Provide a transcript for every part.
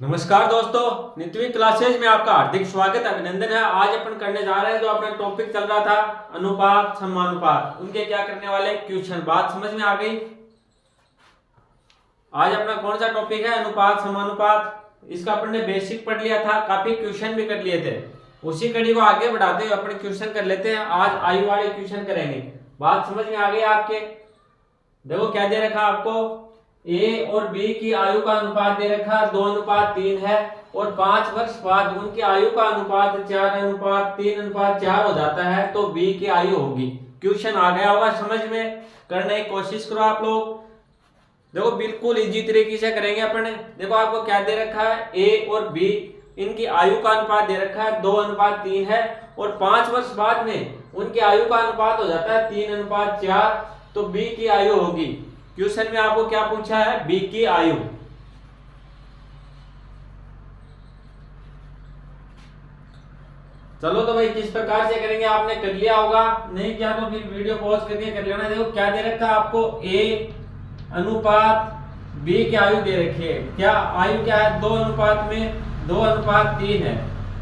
नमस्कार दोस्तों, नित्य क्लासेज में आपका हार्दिक स्वागत अभिनंदन है। आज अपन करने जा रहे हैं जो अपना टॉपिक चल रहा था अनुपात समानुपात, उनके क्या करने वाले क्वेश्चन। बात समझ में आ गई। आज अपना कौन सा टॉपिक है? अनुपात समानुपात। इसका अपन ने बेसिक पढ़ लिया था, काफी क्वेश्चन भी कर लिए थे। उसी कड़ी को आगे बढ़ाते हुए अपन क्वेश्चन कर लेते हैं। आज आयु वाले क्वेश्चन करेंगे। बात समझ में आ गई आपके? देखो क्या दे रखा आपको, ए और बी की आयु का अनुपात दे रखा 2:3 है और 5 वर्ष बाद उनकी आयु का अनुपात 4:3:4 हो जाता है, तो बी की आयु होगी। क्वेश्चन आ गया होगा समझ में? करने की कोशिश करो आप लोग। देखो बिल्कुल इजी तरीके से करेंगे अपन। देखो आपको क्या दे रखा है, ए और बी इनकी आयु का अनुपात दे रखा है 2:3 है और 5 वर्ष बाद में उनकी आयु का अनुपात हो जाता है 3:4, तो बी की आयु होगी। क्वेश्चन में आपको क्या पूछा है? बी की आयु। चलो तो भाई किस प्रकार से करेंगे आपने कर लिया होगा, नहीं किया तो फिर वीडियो पॉज करके कर लेना। देखो क्या दे रखा है आपको, ए अनुपात बी की आयु दे रखी है। क्या आयु क्या है? 2:3 है।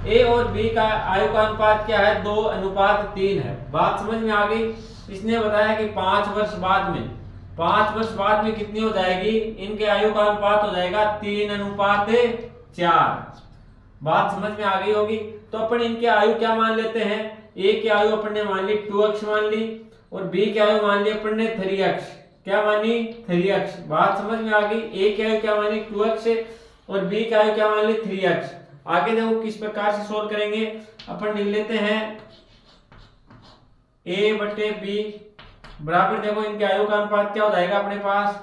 ए और बी का आयु का अनुपात क्या है? 2:3 है। बात समझ में आ गई? इसने बताया कि 5 वर्ष बाद में, 5 वर्ष बाद में कितनी हो जाएगी इनके आयु का अनुपात? हो जाएगा 3:4। बात समझ में आ गई होगी। तो अपन इनके आयु क्या मान लेते हैं? ए की आयु अपन ने मान ली 2x मान ली और बी की आयु मान ली अपन ने 3x। क्या मानी? 3x। बात समझ में आ गई। ए की आयु क्या मानी? 2x और बी की आयु क्या मान ली? 3x। आगे देखो किस प्रकार से सोल्व करेंगे। अपन लिख लेते हैं a बटे बी बराबर, देखो इनके आयु का अनुपात क्या हो जाएगा अपने पास,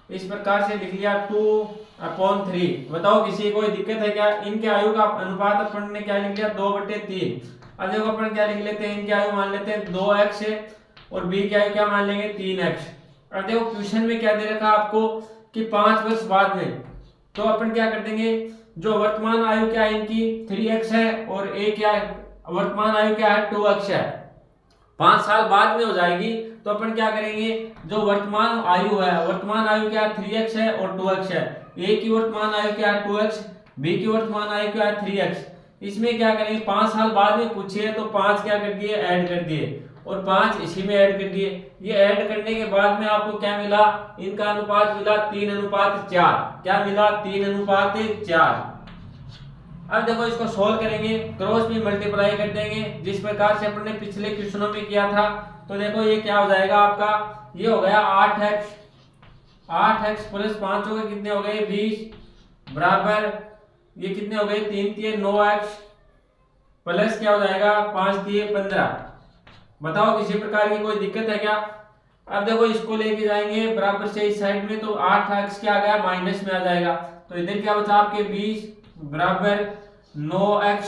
इस प्रकार से लिख लिया 2/3। बताओ किसी कोई दिक्कत है क्या? इनके आयु का अनुपात अपन ने क्या लिख लिया? 2/3। अब देखो अपन क्या लिख लेते हैं, इनकी आयु मान लेते हैं 2x और बी की आयु क्या मान लेंगे? 3x। अब देखो क्वेश्चन में क्या दे रखा आपको कि 5 वर्ष बाद में, तो अपन क्या कर देंगे, जो वर्तमान आयु क्या है इनकी 3x है और ए क्या है, वर्तमान आयु क्या है 2x है, 5 साल बाद में हो जाएगी। तो अपन क्या करेंगे, जो वर्तमान आयु है, वर्तमान आयु क्या है 3x है और 2x है। ए की वर्तमान आयु क्या है 2x, बी की वर्तमान आयु क्या है 3x। इसमें क्या करेंगे, 5 साल बाद में पूछिए तो 5 क्या कर दिए? ऐड कर दिए और 5 इसी में ऐड कर दिए। ये ऐड करने के बाद में आपको क्या मिला? इनका अनुपात मिला 3:4। क्या मिला? 3:4। अब देखो इसको सोल्व करेंगे, क्रॉस भी मल्टीप्लाई कर देंगे जिस प्रकार से अपन ने पिछले क्वेश्चनों में किया था। तो देखो ये क्या हो जाएगा आपका, ये हो गया 8x प्लस 5 हो गए, कितने हो गए? 20 बराबर, ये कितने हो गए? 3×3 9x प्लस क्या हो जाएगा? 5×3 15। बताओ किसी प्रकार की कोई दिक्कत है क्या? अब देखो इसको लेके जाएंगे बराबर से इस साइड में, तो 8x क्या आ गया? माइनस में आ जाएगा। तो इधर क्या बचा आपके? 20 बराबर 9x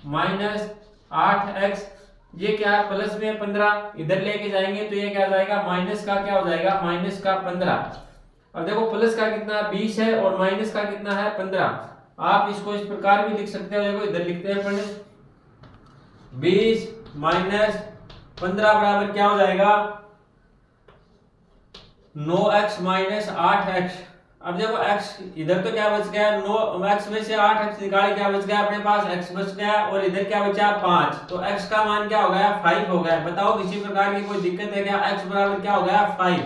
माइनस 8x, ये क्या है? प्लस में 15। इधर लेके जाएंगे तो ये क्या आ जाएगा? माइनस का क्या हो जाएगा? माइनस का 15। अब देखो प्लस का कितना 20 है और माइनस का कितना है? 15। आप इसको इस प्रकार भी लिख सकते हो। देखो इधर लिखते हैं अपन, 20 माइनस 15 बराबर क्या हो जाएगा? 9x minus 8x। अब देखो x इधर तो क्या बच गया? 9x में से 8x निकाले, क्या बच गया अपने पास? x बच गया और इधर क्या बचा? 5। तो x का मान क्या हो गया? 5 हो गया। बताओ किसी प्रकार की कोई दिक्कत है क्या? x बराबर क्या हो गया? 5।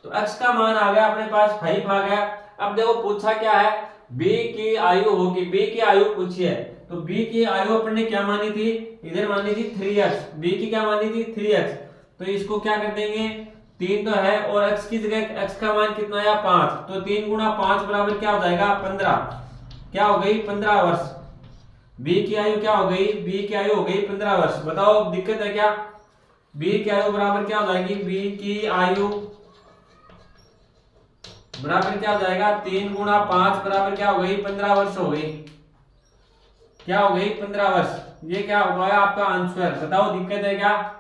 तो x का मान आ गया अपने पास 5 आ गया। अब देखो पूछा क्या है? b की आयु होगी, b की आयु पूछी है। तो b की आयु अपन ने क्या मानी थी? इधर मानी थी 3x। b की क्या मानी थी? 3x। तो इसको क्या कर देंगे, 3 तो है और x की जगह x का मान कितना आया? 5। तो 3×5 बराबर क्या हो जाएगा? 15। क्या हो गई? 15 वर्ष। b की आयु क्या हो गई? b की आयु हो गई 15 वर्ष। बताओ दिक्कत है क्या? b की आयु बराबर क्या हो जाएगी? b की आयु बराबर क्या हो जाएगा? 3×5 बराबर क्या हो गई? 15 वर्ष हो गई। क्या हो गई? 15 वर्ष। ये क्या होगा आपका आंसर? बताओ दिक्कत है क्या?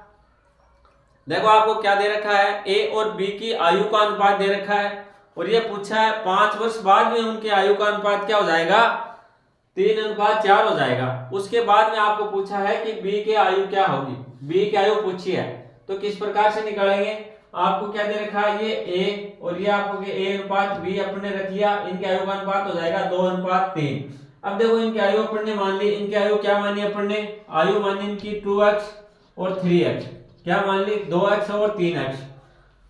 देखो आपको क्या दे रखा है, ए और बी की आयु का अनुपात दे रखा है और ये पूछा है 5 वर्ष बाद में उनकी आयु का अनुपात क्या हो जाएगा? 3:4 हो जाएगा। उसके बाद में आपको पूछा है कि बी की आयु क्या होगी, बी की आयु पूछी है। तो किस प्रकार से निकालेंगे? आपको क्या दे रखा है, ये ए और ये आपको ए अनुपात बी अपने रख लिया, इनके आयु का अनुपात हो जाएगा 2:3। अब देखो इनकी आयु अपन ने मान ली, इनकी आयु क्या मानी अपन ने, आयु मानी इनकी 2x और 3x, क्या मान ली 2x और 3x।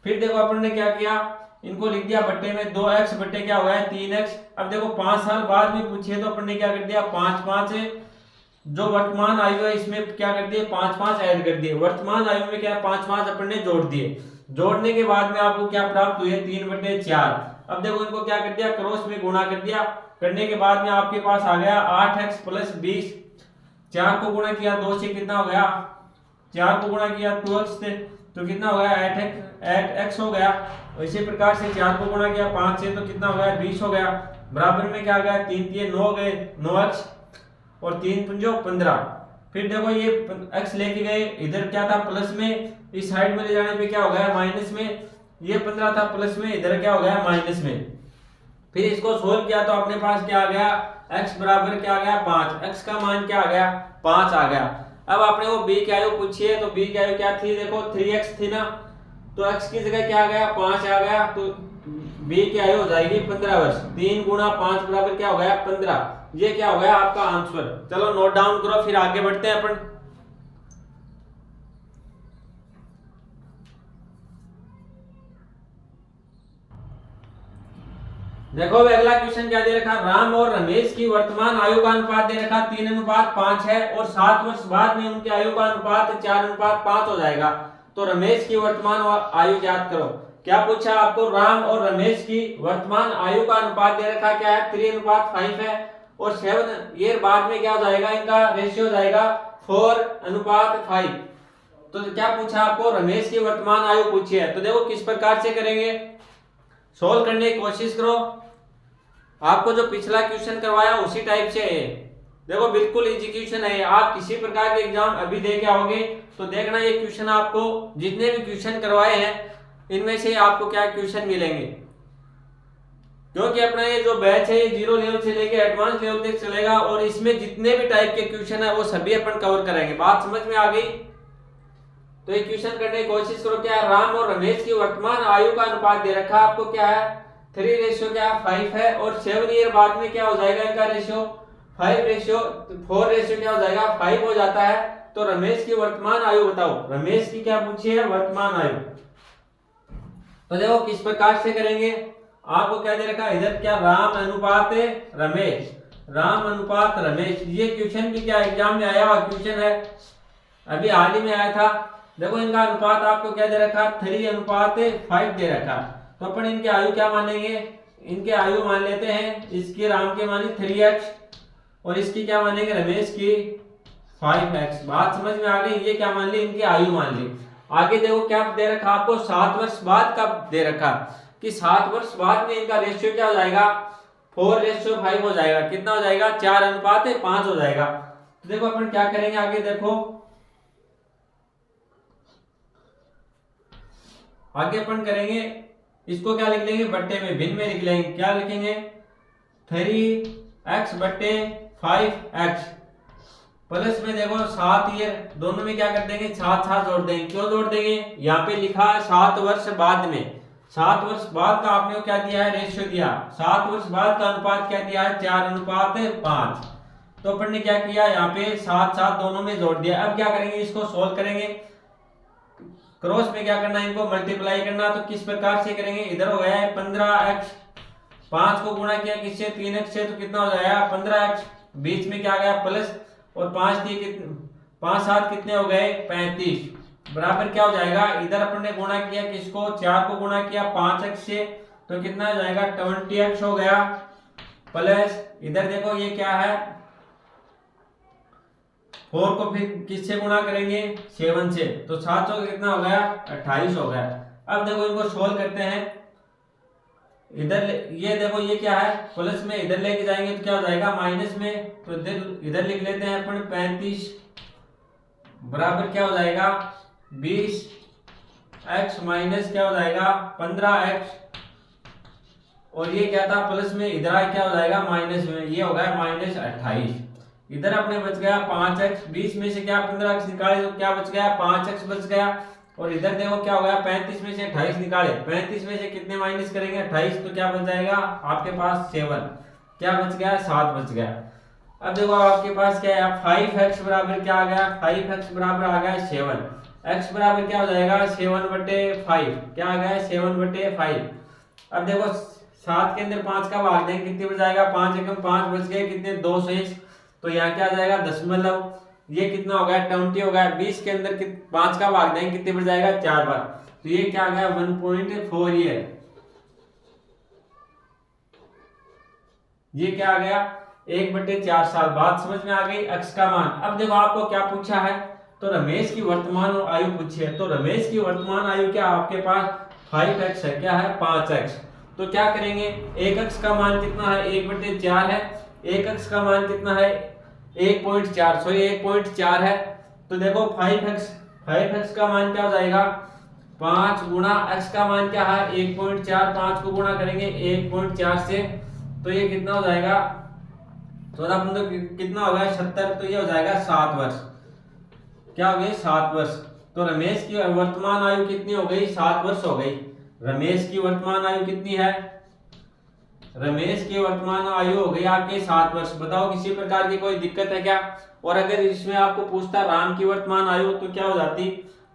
फिर देखो अपन ने क्या किया, इनको लिख दिया बट्टे में 2x बट्टे क्या हो गया 3x। अब देखो 5 साल बाद में पूछिए तो अपन ने क्या कर दिया 5 5 जो वर्तमान आयु है इसमें क्या कर दिए 5 5 ऐड कर दिए, वर्तमान आयु में क्या 5 5 अपन ने जोड़ दिए, जोड़ने के बाद में आपको क्या प्राप्त हुए 3/4। अब देखो इनको क्या कर दिया क्रॉस में गुणा कर दिया, करने के बाद में आपके पास आ गया 8x + 20, 4 को गुणा किया 2 से कितना हो गया, 4 को गुणा किया 2x से तो कितना हो गया 8x हो गया। इसी प्रकार से 4 को गुणा किया 5 से तो कितना हो गया 20 हो गया, बराबर में क्या आ गया 3 3 9 हो गए 9x और 3 5 15। फिर देखो ये x लेके गए, इधर क्या था प्लस में, इस साइड में ले जाने पे क्या हो गया माइनस में, ये 15 था प्लस में, इधर क्या हो गया माइनस में। फिर इसको सोल्व किया तो अपने पास क्या आ गया x बराबर क्या आ गया 5, x का मान क्या आ गया 5 आ गया। अब आपने वो b की आयु पूछी है तो b की आयु क्या थी, देखो 3x थी ना, तो x की जगह क्या आ गया 5 आ गया, तो b की आयु हो जाएगी 15 वर्ष। 3 × 5 बराबर क्या हो गया 15, ये क्या हो गया आपका आंसर। चलो नोट डाउन करो, फिर आगे बढ़ते हैं अपन। देखो अगला क्वेश्चन क्या दे रखा, राम और रमेश की वर्तमान आयु का अनुपात दे रखा 3:5 है और 7 वर्ष बाद में उनकी आयु का अनुपात 4:5 हो जाएगा, तो रमेश की वर्तमान आयु ज्ञात करो। क्या पूछा आपको, राम और रमेश की वर्तमान आयु का अनुपात दे रखा क्या है 3:5 है और 7 ईयर बाद में क्या हो जाएगा, इनका रेशियो हो जाएगा 4:5। तो क्या पूछा आपको, रमेश की वर्तमान आयु पूछी है, तो देखो किस प्रकार से करेंगे, सोल्व करने की कोशिश करो। आपको जो पिछला क्वेश्चन करवाया उसी टाइप से है, देखो बिल्कुल इजी क्वेश्चन है। आप किसी प्रकार के एग्जाम अभी दे के आओगे तो देखना ये क्वेश्चन आपको जितने भी क्वेश्चन करवाए हैं इनमें से आपको क्या क्वेश्चन मिलेंगे, क्योंकि अपना ये जो बैच है ये 0 लेवल से लेके एडवांस लेवल तक चलेगा और इसमें जितने भी टाइप के क्वेश्चन है वो सभी अपन कवर करेंगे। बात समझ में आ गई? तो ये क्वेश्चन करने की कोशिश करो। क्या है, राम और रमेश की वर्तमान आयु का अनुपात दे रखा आपको क्या है 3 क्या 5 है और 7 ईयर बाद में क्या हो जाएगा इनका रेशियो 4 रेशियो क्या हो जाएगा 5 हो जाता है। तो रमेश की वर्तमान आयु बताओ, रमेश की क्या पूछी है वर्तमान आयु। तो देखो किस प्रकार से करेंगे, आपको क्या दे रखा है इधर क्या राम अनुपात रमेश, राम अनुपात रमेश, ये क्वेश्चन भी क्या एग्जाम में आया हुआ क्वेश्चन है, अभी हाल ही में आया था। देखो इनका अनुपात आपको क्या दे रखा 3:5 दे रखा, तो अपन इनके आयु क्या मानेंगे, इनके आयु मान लेते हैं, इसकी राम के मानी 3x और इसकी क्या मानेंगे रमेश की 5x। बात समझ में आ गई, ये क्या मान ली इनकी आयु मान ली। आगे देखो क्या दे रखा आपको 7 वर्ष बाद का दे रखा कि 7 वर्ष बाद में इनका रेशियो क्या हो जाएगा 4:5 हो जाएगा, कितना हो जाएगा 4:5 हो जाएगा। तो देखो अपन क्या करेंगे आगे, देखो आगे अपन करेंगे इसको क्या लिख लेंगे बट्टे में, भिन्न में लिख लेंगे, क्या लिखेंगे 3x/5x प्लस में देखो 7 ईयर, दोनों में क्या कर देंगे 7 जोड़ देंगे। क्यों जोड़ देंगे, यहाँ पे लिखा है 7 वर्ष बाद में, 7 वर्ष बाद का आपने क्या दिया है रेशियो दिया, 7 वर्ष बाद का अनुपात क्या दिया है 4:5। तो अपन ने क्या किया यहाँ पे 7 दोनों में जोड़ दिया। अब क्या करेंगे इसको सोल्व करेंगे, क्रॉस में क्या करना है इनको मल्टीप्लाई करना। तो किस प्रकार से करेंगे, इधर हो गया है 15x, 5 को गुणा किया किससे 3x से, तो कितना हो जाएगा 15x, बीच में क्या गया प्लस और 5 7 कितने हो गए 35, बराबर क्या हो जाएगा, इधर अपन ने गुणा किया किसको 4 को गुणा किया 5x से, तो कितना हो जाएगा 20x हो गया, प्लस इधर देखो ये क्या है 4 को फिर किससे गुणा करेंगे 7 से, तो 7 का कितना हो गया 28 हो गया। अब देखो इनको सोल्व करते हैं, इधर ये देखो ये क्या है प्लस में, इधर लेके जाएंगे तो क्या हो जाएगा माइनस में, तो इधर लिख लेते हैं अपन 35 बराबर क्या हो जाएगा 20x माइनस क्या हो जाएगा 15x, और ये क्या था प्लस में, इधर क्या हो जाएगा माइनस में, ये हो गया -28। इधर अपने बच गया 5x, 20 में से क्या 15x निकाले तो क्या बच गया 5x बच गया, और इधर देखो क्या होगा, 35 में से 28 निकाले, 35 में से कितने माइनस करेंगे 28, तो क्या बच जाएगा आपके पास 7, क्या बच गया 7 बच गया। अब देखो आपके पास क्या है 5x बराबर क्या आ गया, 5x बराबर आ गया 7, x बराबर क्या हो जाएगा 7/5, क्या आ गया 7/5। अब देखो 7 के अंदर 5 का भाग देंगे कितने बच जाएगा, 5 एकम 5 बच गए, कितने 2 शेष, तो यहाँ क्या आ जाएगा दशमलव, ये कितना हो गया 20 हो गया, 20 के अंदर 5 का भाग देंगे कितने बच जाएगा 4 बार, तो ये क्या आ गया 1.4 ये क्या आ गया 1/4 साल। बात समझ में आ गई। x का मान, अब देखो आपको क्या पूछा है, तो रमेश की वर्तमान आयु पूछी है, तो रमेश की वर्तमान आयु क्या आपके पास 5x है, क्या है 5x, तो क्या करेंगे 1x का मान कितना है 1/4 है, 1x का मान कितना है 1.4, सॉरी 1.4 है, तो देखो 5x का मान क्या हो जाएगा 5 गुणा x का मान क्या है 1.4, 5 को गुणा करेंगे 1.4 से, तो ये कितना हो जाएगा 14 कितना होगा 76, तो ये हो जाएगा 7 वर्ष, क्या हो गई 7 वर्ष। तो रमेश की वर्तमान आयु कितनी हो गई 7 वर्ष हो गई। रमेश की वर्तमान आयु कितनी है, रमेश की वर्तमान आयु हो गई आपके 7 वर्ष। बताओ किसी प्रकार की कोई दिक्कत है क्या। और अगर इसमें आपको पूछता राम की वर्तमान आयु तो क्या हो जाती,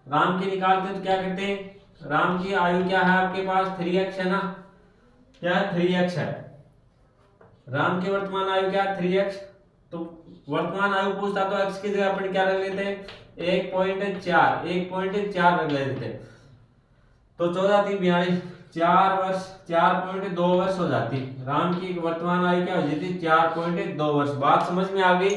राम की निकालते तो क्या करते हैं, राम की आयु क्या है आपके पास 3x है ना, क्या 3x है, राम की वर्तमान आयु क्या 3x, तो वर्तमान आयु पूछता तो x की जगह अपन क्या रख लेते हैं 1.4 रख लेते, तो 14 3 42 4 वर्ष 4.2 वर्ष हो जाती। राम की वर्तमान आयु क्या हो जाती 4.2 वर्ष। बात समझ में आ गई।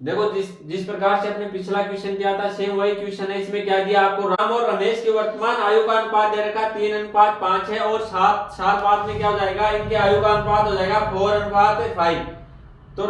देखो जिस प्रकार से अपने पिछला क्वेश्चन दिया था सेम वही क्वेश्चन है। इसमें क्या दिया आपको, राम और रमेश की वर्तमान आयु का अनुपात दे रखा 3:5 है और 7 साल बाद में क्या हो जाएगा इनके आयु का अनुपात हो जाएगा 4:5। तो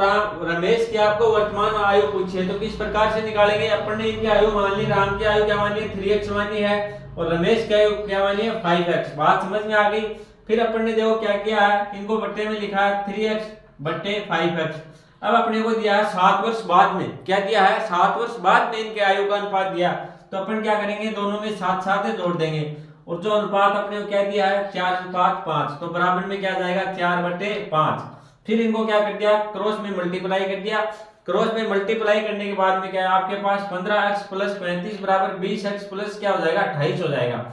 रमेश की आपको वर्तमान आयु पूछी है, तो किस प्रकार से निकालेंगे, अपन ने इनकी आयु मान ली, राम की आयु क्या मान ली 3x मानी है और रमेश की आयु क्या मानी है 5x। बात समझ में आ गई। फिर अपन ने देखो क्या किया है, इनको बट्टे में लिखा है 3x/5x। अब अपने को दिया है 7 वर्ष बाद में, क्या दिया है 7 वर्ष बाद में इनके आयु का अनुपात दिया, तो अपन क्या करेंगे दोनों में 7 जोड़ देंगे और जो अनुपात अपने को क्या दिया है 4:5, तो बराबर में क्या जाएगा 4/5। फिर इनको क्या कर दिया क्रॉस में मल्टीप्लाई कर दिया, क्रॉस में मल्टीप्लाई करने के बाद में क्या है आपके पास 15x + 35 बराबर 20x प्लस क्या हो जाएगा 28 हो जाएगा।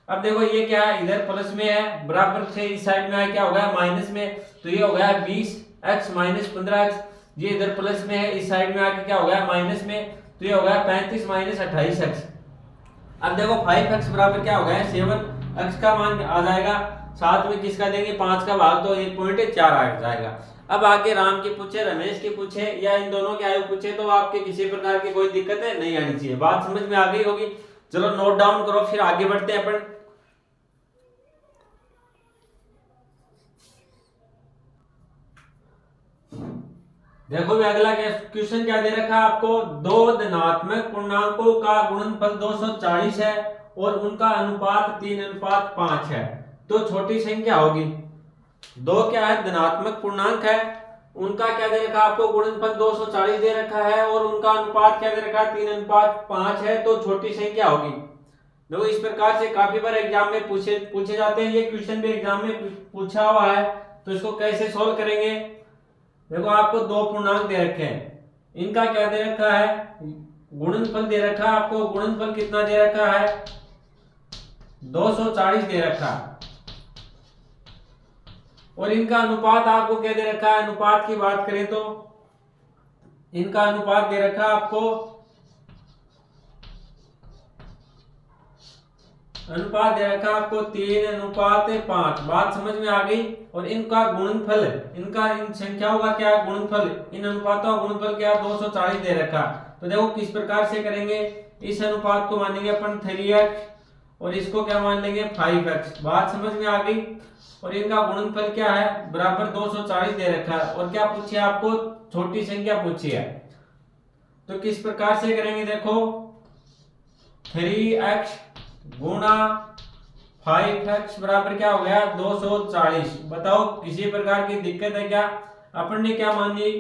अब देखो ये क्या है इधर प्लस में है, बराबर से इस साइड में आया क्या हो गया माइनस में, तो ये हो गया 20x - 15x, ये इधर प्लस में है इस साइड में आके क्या हो गया माइनस में, तो ये हो गया 35 - 28x। अब देखो 5x बराबर क्या हो गया 7x का मान आ जाएगा, साथ में किसका देंगे 5 का भाग, तो 1.4 आ जाएगा। अब आगे राम की पूछे रमेश की पूछे या इन दोनों की आयु पूछे तो आपके किसी प्रकार की कोई दिक्कत है नहीं आनी चाहिए। बात समझ में आ गई होगी। चलो नोट डाउन करो फिर आगे बढ़ते हैं अपन। देखो भी अगला क्वेश्चन क्या दे रखा है आपको, दो धनात्मक पूर्णांकों का गुणनफल 240 है और उनका अनुपात 3:5 है, तो छोटी संख्या होगी। दो क्या है धनात्मक पूर्णांक है, उनका क्या दे रखा है आपको गुणनफल 240 दे रखा है और उनका अनुपात क्या दे रखा है 3:5 है, तो छोटी संख्या होगी। देखो इस प्रकार से काफी बार एग्जाम में पूछे जाते हैं, ये क्वेश्चन भी एग्जाम में पूछा हुआ है, तो इसको कैसे सोल्व करेंगे। देखो आपको दो पूर्णांक दे रखे हैं, इनका क्या दे रखा है गुणनफल दे रखा है आपको, गुणनफल कितना दे रखा है 240 दे रखा है और इनका अनुपात आपको क्या दे रखा है, अनुपात की बात करें तो इनका अनुपात दे रखा है आपको, अनुपात दे रखा आपको 3:5। बात समझ में आ गई। और इनका गुणनफल, इनका इन संख्याओं का क्या गुणनफल, इन अनुपातों का गुणनफल क्या 240 दे रखा। तो देखो किस प्रकार से करेंगे, इस अनुपात को मानेंगे अपन 3x और इसको क्या मान लेंगे 5x। बात समझ में आ गई। और इनका गुणनफल क्या है बराबर 240 दे रखा है और क्या पूछिए आपको छोटी संख्या पूछी है, तो किस प्रकार से करेंगे देखो 3x गुणा 5x बराबर क्या हो गया 240। बताओ किसी प्रकार की दिक्कत है क्या। अपन ने क्या मान ली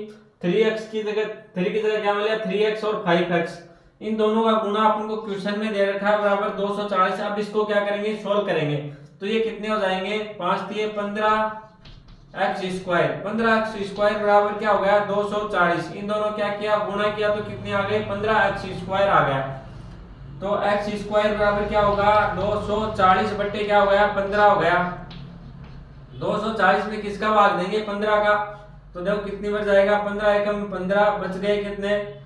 3x की जगह 3 की जगह क्या मान लिया 3x और 5x, इन दोनों का गुणा अपन को क्वेश्चन में दे रखा है बराबर 240। अब इसको क्या करेंगे, सोल्व करेंगे। तो ये कितने हो जाएंगे, 5 दिए 15x² 15x² बराबर क्या हो गया 240। इन दोनों क्या किया, गुणा किया तो कितने आ गए 15x² आ गया। तो x² बराबर क्या होगा 240 बट्टे क्या हो गया 15 हो गया। 240 में किसका भाग देंगे 15 का, तो देखो कितनी बच जाएगा 15 एकम 15 बच गए कितने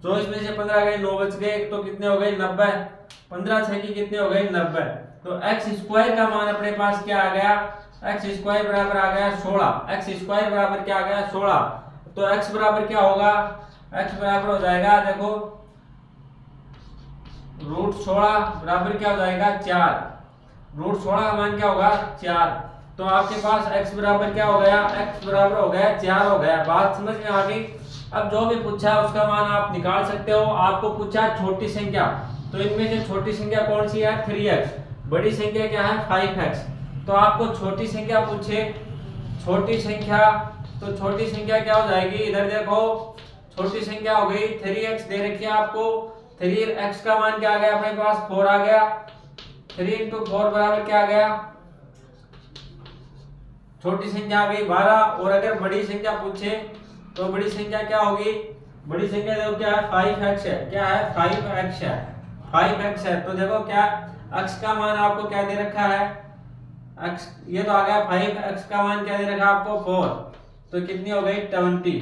24 में से 15 गए 9 बच गए, तो कितने हो गए 90। 15 6 की कितने हो गए 90। तो x² का मान अपने पास क्या आ गया, x² बराबर आ गया 16। x² बराबर क्या आ गया 16। तो x बराबर क्या होगा, x बराबर हो जाएगा देखो √16 बराबर क्या हो जाएगा 4। √16 का मान क्या होगा 4। तो आपके पास x बराबर क्या हो गया, x बराबर हो गया 4 हो गया। बात समझ में आ गई। अब जो भी पूछा है उसका मान आप निकाल सकते हो। आपको पूछा छोटी संख्या, तो इनमें से छोटी संख्या कौन सी है 3x, बड़ी संख्या क्या है 5x। तो आपको छोटी संख्या पूछे, छोटी संख्या, तो छोटी संख्या क्या हो जाएगी, इधर देखो छोटी संख्या हो गई 3x दे रखी है आपको। 3x का मान क्या आ गया अपने पास 4 आ गया। 3 × 4 बराबर क्या आ गया, छोटी संख्या आ गई 12। और अगर बड़ी संख्या पूछे तो बड़ी संख्या क्या होगी, बड़ी संख्या देखो क्या है 5x है, क्या है 5x है, 5x है। तो देखो क्या x का मान आपको क्या दे रखा है, x ये तो आ गया 5x का मान क्या दे रखा है आपको 4। तो कितनी हो गई 20।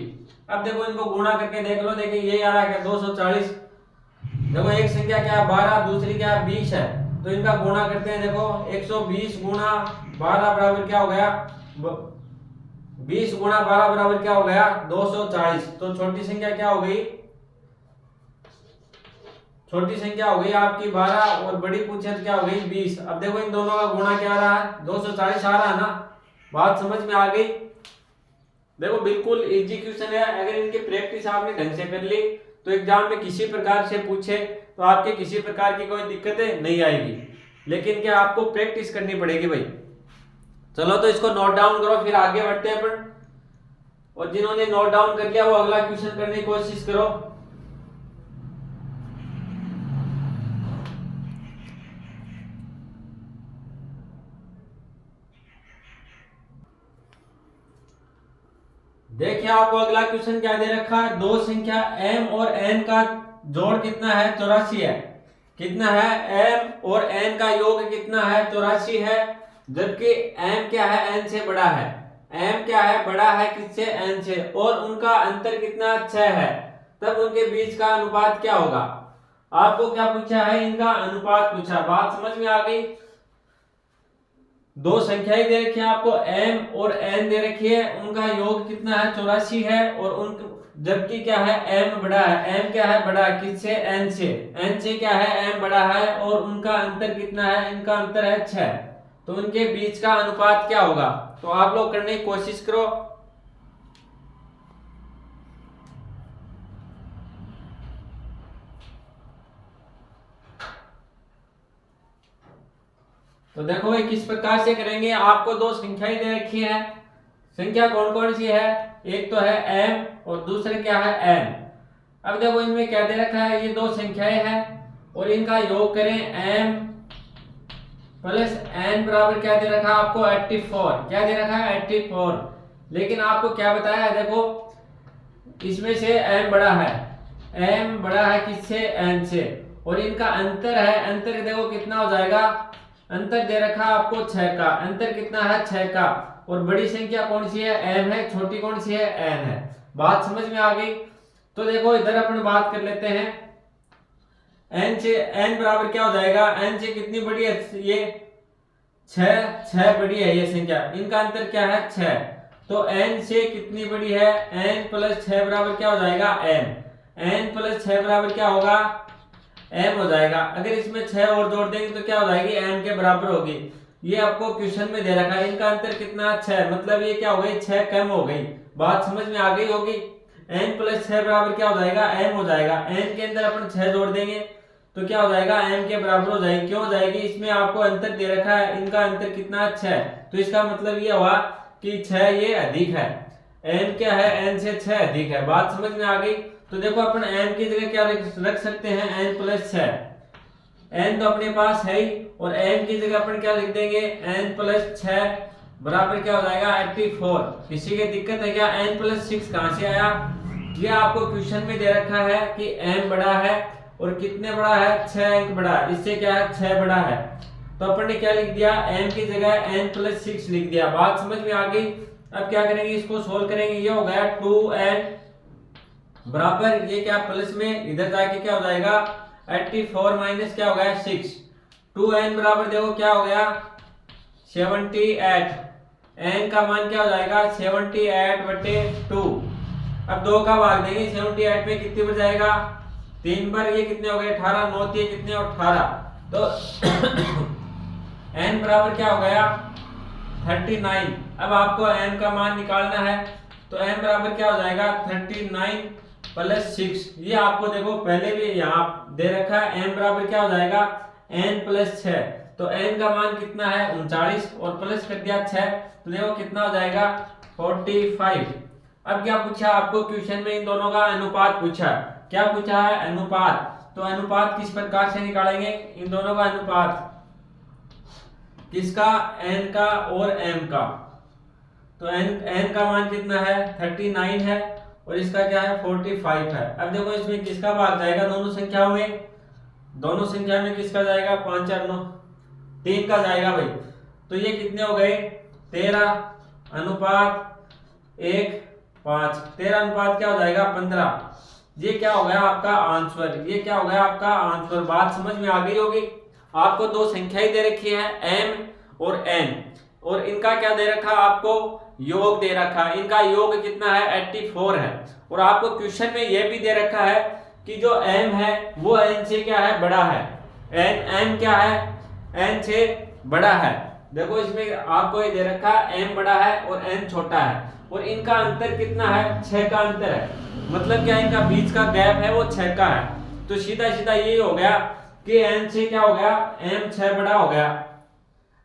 अब देखो इनको गुणा करके देख लो, देखिए ये आ रहा है 240। देखो एक संख्या क्या है 12, दूसरी क्या है 20 है, तो इनका गुणा करते हैं। देखो 120 गुणा 12 बराबर क्या हो गया 20 गुणा 12 बराबर क्या हो गया 240। तो छोटी संख्या क्या हो गई, छोटी संख्या हो गई आपकी 12 और बड़ी पूछे तो क्या हो गई 20। अब देखो इन दोनों का गुणा क्या आ रहा है 240 आ रहा है ना। बात समझ में आ गई। देखो बिल्कुल इजी क्वेश्चन है। अगर इनकी प्रैक्टिस आपने ढंग से कर ली तो एग्जाम में किसी प्रकार से पूछे तो आपके किसी प्रकार की कोई दिक्कतें नहीं आएगी। लेकिन क्या आपको प्रैक्टिस करनी पड़ेगी भाई। चलो तो इसको नोट डाउन करो, फिर आगे बढ़ते हैं अपन। और जिन्होंने नोट डाउन कर लिया वो अगला क्वेश्चन करने की कोशिश करो। देखिए आपको अगला क्वेश्चन क्या दे रखा है, दो संख्या m और n का जोड़ कितना है 84 है। कितना है m और n का योग कितना है 84 है। जबकि m क्या है n से बड़ा है, m क्या है बड़ा है किससे n से, और उनका अंतर कितना 6 है। तब उनके बीच का अनुपात क्या होगा। आपको क्या पूछा है, इनका अनुपात पूछा। बात समझ में आ गई। दो संख्याएं दे रखी है आपको m और n दे रखी है, उनका योग कितना है 84 है। और उन जबकि क्या है m बड़ा है, m क्या है बड़ा है किससे n से, n से क्या है m बड़ा है। और उनका अंतर कितना है, इनका अंतर है 6। तो उनके बीच का अनुपात क्या होगा। तो आप लोग करने की कोशिश करो। तो देखो ये किस प्रकार से करेंगे। आपको दो संख्याएं दे रखी है, संख्या कौन कौन सी है, एक तो है m और दूसरे क्या है n। अब देखो इनमें क्या दे रखा है, ये दो संख्याएं हैं और इनका योग करें m प्लस n बराबर क्या दे रखा है आपको 84। क्या दे रखा है 84। लेकिन आपको क्या बताया है, देखो इसमें से m बड़ा है, m बड़ा है किससे n से, और इनका अंतर है, अंतर देखो कितना हो जाएगा, अंतर दे रखा आपको 6 का, अंतर कितना है 6 का। और बड़ी संख्या कौन सी है m है, छोटी कौन सी है n है। बात समझ में आ गई। तो देखो इधर अपन बात कर लेते हैं, n से n बराबर क्या हो जाएगा, n से कितनी बड़ी है ये 6 बड़ी है ये संख्या, इनका अंतर क्या है 6। तो n से कितनी बड़ी है, n प्लस 6 बराबर क्या हो जाएगा n प्लस 6 बराबर क्या होगा m हो जाएगा। अगर इसमें 6 और जोड़ देंगे तो क्या हो जाएगी m के बराबर होगी। ये आपको क्वेश्चन में दे रखा है, इनका अंतर कितना 6, मतलब ये क्या हो गई 6 कम हो गई। बात समझ में आ गई होगी। n प्लस 6 बराबर क्या हो जाएगा m हो जाएगा। n के अंदर अपन 6 जोड़ देंगे तो क्या हो जाएगा m के बराबर हो जाएगी। क्यों हो जाएगी, इसमें आपको अंतर दे रखा है, इनका अंतर कितना 6। तो इसका मतलब ये हुआ कि 6 ये अधिक है, n क्या है n से 6 अधिक है। बात समझ में आ गई। तो देखो अपन n की जगह क्या रख सकते हैं, n प्लस 6। n तो अपने पास है ही, और n की जगह अपन क्या लिख देंगे, n प्लस 6 बराबर क्या हो जाएगा 84। किसी की दिक्कत है क्या, n प्लस 6 कहां से आया, ये आपको क्वेश्चन में दे रखा है कि m बड़ा है और कितने बड़ा है, 6 अंक बड़ा है, इससे क्या है 6 बड़ा है। तो अपन ने क्या लिख दिया, m की जगह n प्लस 6 लिख दिया। बात समझ में आ गई। अब क्या करेंगे, इसको सोल्व करेंगे। ये हो गया 2n बराबर, ये क्या प्लस में इधर जाके क्या हो जाएगा 84 माइनस क्या हो गया 6। 2n बराबर देखो क्या हो गया 78। n का मान क्या हो जाएगा 78/2। अब 2 का भाग देंगे 78 में, कितनी बार जाएगा 3 बार। ये कितने हो गए 18, 9 ये कितने 18। तो n बराबर क्या हो गया 39। अब आपको n का मान निकालना है, तो n बराबर क्या हो जाएगा 39 प्लस 6। ये आपको देखो पहले भी यहाँ दे रखा है, n बराबर क्या हो जाएगा n प्लस 6। तो n का मान कितना है 39 और प्लस कर दिया 6, तो देखो कितना हो जाएगा 45। अब क्या पूछा आपको क्वेश्चन में, इन दोनों का अनुपात पूछा। क्या पूछा है, अनुपात। तो अनुपात किस प्रकार से निकालेंगे, इन दोनों का अनुपात, किसका, n का और m का। तो n का मान कितना है 39 है और इसका क्या है 45 है। अब देखो इसमें किसका भाग जाएगा, दोनों संख्याओं में, दोनों संख्या में किसका जाएगा 5 4 9 3 का जाएगा भाई। तो ये कितने हो गए 13 अनुपात 1 5। 13 अनुपात क्या हो जाएगा 15। ये क्या हो गया आपका आंसर, ये क्या हो गया आपका आंसर। बात समझ में आ गई होगी। आपको दो संख्याएं दे रखी है m और n, और इनका क्या दे रखा आपको योग दे रखा है। इनका योग कितना है 84 है। और आपको क्वेश्चन में यह भी दे रखा है कि जो m है वो n से क्या है बड़ा है, m क्या है n से बड़ा है। देखो इसमें आपको ये दे रखा है m बड़ा है और n छोटा है, और इनका अंतर कितना है 6 का अंतर है। मतलब क्या इनका बीच का गैप है वो 6 का है। तो सीधा सीधा यही हो गया कि n से क्या हो गया m 6 बड़ा हो गया,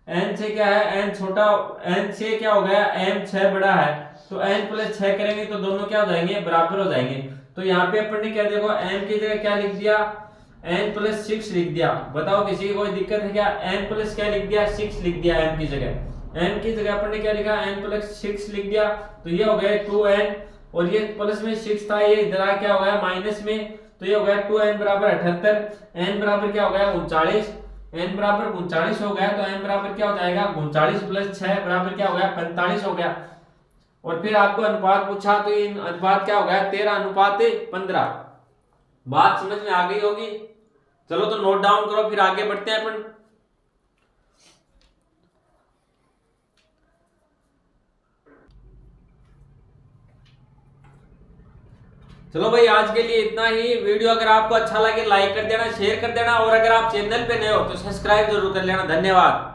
n से क्या है n छोटा, n से क्या हो गया m 6 बड़ा है। तो n प्लस 6 करेंगे तो दोनों क्या हो जाएंगे बराबर हो जाएंगे। तो यहाँ पे अपन ने क्या देखो m की जगह क्या लिख दिया n प्लस 6 लिख दिया। बताओ किसी की कोई दिक्कत है क्या, n प्लस क्या लिख दिया 6 लिख दिया। m की जगह अपन ने क्या लिखा n प्लस 6 लिख दिया। तो ये हो गया 2n और ये प्लस में 6 था, ये इधर क्या हो गया माइनस में, तो ये हो गया 2n बराबर 78। n बराबर क्या हो गया 39, n बराबर 39 हो गया। तो n बराबर क्या हो जाएगा 39 प्लस 6 बराबर क्या हो गया 45 हो गया। और फिर आपको अनुपात पूछा, तो ये अनुपात क्या हो गया 13 अनुपात 15। बात समझ में आ गई होगी। चलो तो नोट डाउन करो, फिर आगे बढ़ते हैं अपन। चलो भाई आज के लिए इतना ही। वीडियो अगर आपको अच्छा लगे लाइक कर देना, शेयर कर देना, और अगर आप चैनल पे नए हो तो सब्सक्राइब जरूर कर लेना। धन्यवाद।